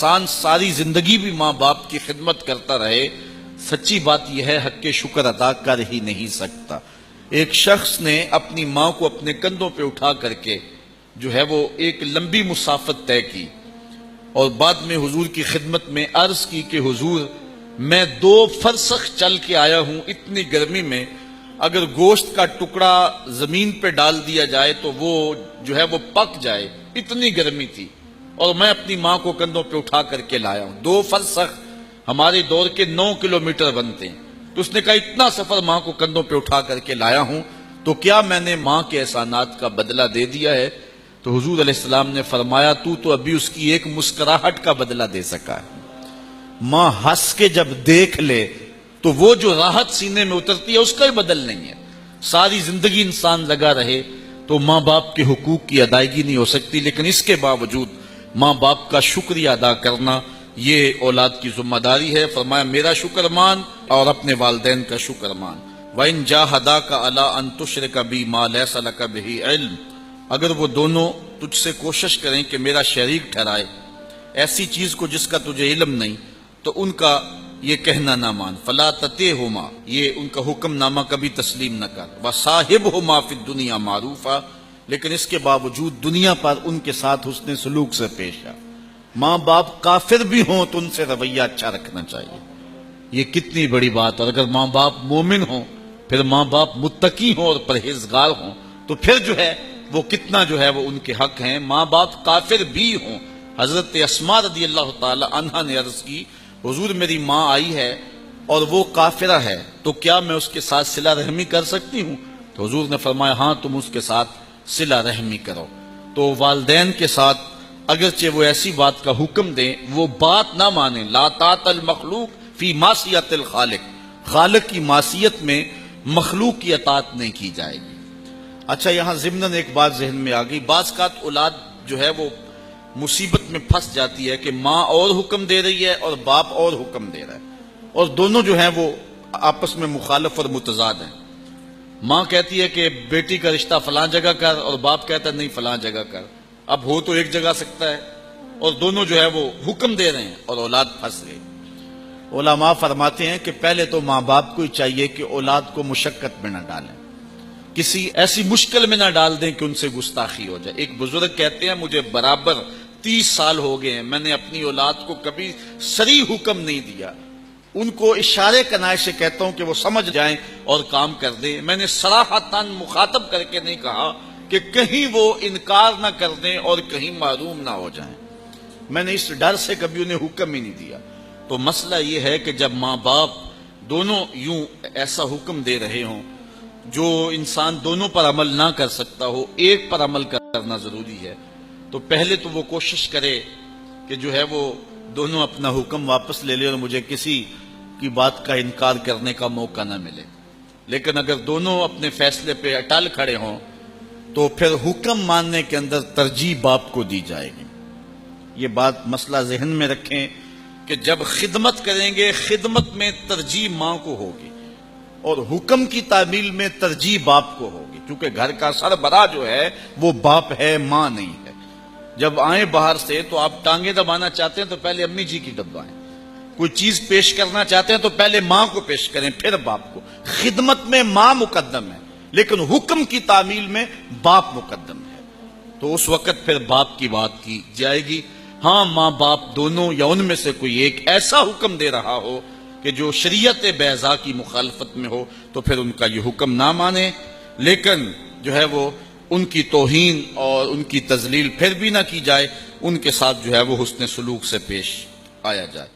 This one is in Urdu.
انسان ساری زندگی بھی ماں باپ کی خدمت کرتا رہے، سچی بات یہ ہے حق کے شکر ادا کر ہی نہیں سکتا۔ ایک شخص نے اپنی ماں کو اپنے کندھوں پہ اٹھا کر کے جو ہے وہ ایک لمبی مسافت طے کی، اور بعد میں حضور کی خدمت میں عرض کی کہ حضور میں 2 فرسخ چل کے آیا ہوں، اتنی گرمی میں اگر گوشت کا ٹکڑا زمین پہ ڈال دیا جائے تو وہ جو ہے وہ پک جائے، اتنی گرمی تھی، اور میں اپنی ماں کو کندھوں پہ اٹھا کر کے لایا ہوں۔ 2 فرسخ ہمارے دور کے 9 کلومیٹر بنتے ہیں، تو اس نے کہا اتنا سفر ماں کو کندھوں پہ اٹھا کر کے لایا ہوں، تو کیا میں نے ماں کے احسانات کا بدلہ دے دیا ہے؟ تو حضور علیہ السلام نے فرمایا تو ابھی اس کی ایک مسکراہٹ کا بدلہ دے سکا ہے۔ ماں ہنس کے جب دیکھ لے تو وہ جو راحت سینے میں اترتی ہے اس کا ہی بدل نہیں ہے۔ ساری زندگی انسان لگا رہے تو ماں باپ کے حقوق کی ادائیگی نہیں ہو سکتی، لیکن اس کے باوجود ماں باپ کا شکریہ ادا کرنا یہ اولاد کی ذمہ داری ہے۔ فرمایا میرا شکر مان اور اپنے والدین کا شکر مان۔ وَإِن جَاهَدَاكَ عَلَىٰ أَن تُشْرِكَ بِي مَا لَيْسَ لَكَ بِهِ عِلْمٌ، اگر وہ دونوں تجھ سے کوشش کریں کہ میرا شریک ٹھہرائے ایسی چیز کو جس کا تجھے علم نہیں، تو ان کا یہ کہنا نہ مان۔ فَلَا تَطِعْهُمَا، یہ ان کا حکم نامہ کبھی تسلیم نہ کر۔ وَصَاحِبْهُمَا فِي الدُّنْيَا مَعْرُوفًا، لیکن اس کے باوجود دنیا پر ان کے ساتھ حسن سلوک سے پیش آ۔ ماں باپ کافر بھی ہوں تو ان سے رویہ اچھا رکھنا چاہیے، یہ کتنی بڑی بات۔ اور اگر ماں باپ مومن ہوں، پھر ماں باپ متقی ہوں اور پرہیزگار ہوں، تو پھر جو ہے وہ کتنا جو ہے وہ ان کے حق ہیں۔ ماں باپ کافر بھی ہوں، حضرت اسماء رضی اللہ تعالی عنہا نے عرض کی حضور میری ماں آئی ہے اور وہ کافرہ ہے، تو کیا میں اس کے ساتھ صلہ رحمی کر سکتی ہوں؟ تو حضور نے فرمایا ہاں تم اس کے ساتھ صلہ رحمی کرو۔ تو والدین کے ساتھ اگرچہ وہ ایسی بات کا حکم دیں، وہ بات نہ مانیں۔ لا طاعۃ المخلوق فی معصیت الخالق، خالق کی معصیت میں مخلوق کی اطاعت نہیں کی جائے گی۔ اچھا یہاں ضمناً ایک بات ذہن میں آ گئی، بعض اوقات اولاد جو ہے وہ مصیبت میں پھنس جاتی ہے کہ ماں اور حکم دے رہی ہے اور باپ اور حکم دے رہا ہے، اور دونوں جو ہیں وہ آپس میں مخالف اور متضاد ہیں۔ ماں کہتی ہے کہ بیٹی کا رشتہ فلاں جگہ کر، اور باپ کہتا ہے نہیں فلاں جگہ کر۔ اب ہو تو ایک جگہ سکتا ہے، اور دونوں جو ہے وہ حکم دے رہے ہیں اور اولاد پھنس گئی۔ علماء فرماتے ہیں کہ پہلے تو ماں باپ کو ہی چاہیے کہ اولاد کو مشقت میں نہ ڈالیں، کسی ایسی مشکل میں نہ ڈال دیں کہ ان سے گستاخی ہو جائے۔ ایک بزرگ کہتے ہیں مجھے برابر 30 سال ہو گئے ہیں، میں نے اپنی اولاد کو کبھی صریح حکم نہیں دیا، ان کو اشارے کنائے سے کہتا ہوں کہ وہ سمجھ جائیں اور کام کر دیں۔ میں نے صراحتاً مخاطب کر کے نہیں کہا کہ کہیں وہ انکار نہ کر دیں اور کہیں معروم نہ ہو جائیں، میں نے اس ڈر سے کبھی انہیں حکم ہی نہیں دیا۔ تو مسئلہ یہ ہے کہ جب ماں باپ دونوں یوں ایسا حکم دے رہے ہوں جو انسان دونوں پر عمل نہ کر سکتا ہو، ایک پر عمل کرنا ضروری ہے، تو پہلے تو وہ کوشش کرے کہ جو ہے وہ دونوں اپنا حکم واپس لے لے اور مجھے کسی کی بات کا انکار کرنے کا موقع نہ ملے۔ لیکن اگر دونوں اپنے فیصلے پہ اٹل کھڑے ہوں تو پھر حکم ماننے کے اندر ترجیح باپ کو دی جائے گی۔ یہ بات مسئلہ ذہن میں رکھیں کہ جب خدمت کریں گے خدمت میں ترجیح ماں کو ہوگی، اور حکم کی تعمیل میں ترجیح باپ کو ہوگی، کیونکہ گھر کا سربراہ جو ہے وہ باپ ہے، ماں نہیں ہے۔ جب آئیں باہر سے تو آپ ٹانگیں دبانا چاہتے ہیں تو پہلے امی جی کی دبائیں، کوئی چیز پیش کرنا چاہتے ہیں تو پہلے ماں کو پیش کریں پھر باپ کو۔ خدمت میں ماں مقدم ہے لیکن حکم کی تعمیل میں باپ مقدم ہے، تو اس وقت پھر باپ کی بات کی جائے گی۔ ہاں ماں باپ دونوں یا ان میں سے کوئی ایک ایسا حکم دے رہا ہو کہ جو شریعت بیضاء کی مخالفت میں ہو تو پھر ان کا یہ حکم نہ مانے، لیکن جو ہے وہ ان کی توہین اور ان کی تذلیل پھر بھی نہ کی جائے، ان کے ساتھ جو ہے وہ حسن سلوک سے پیش آیا جائے۔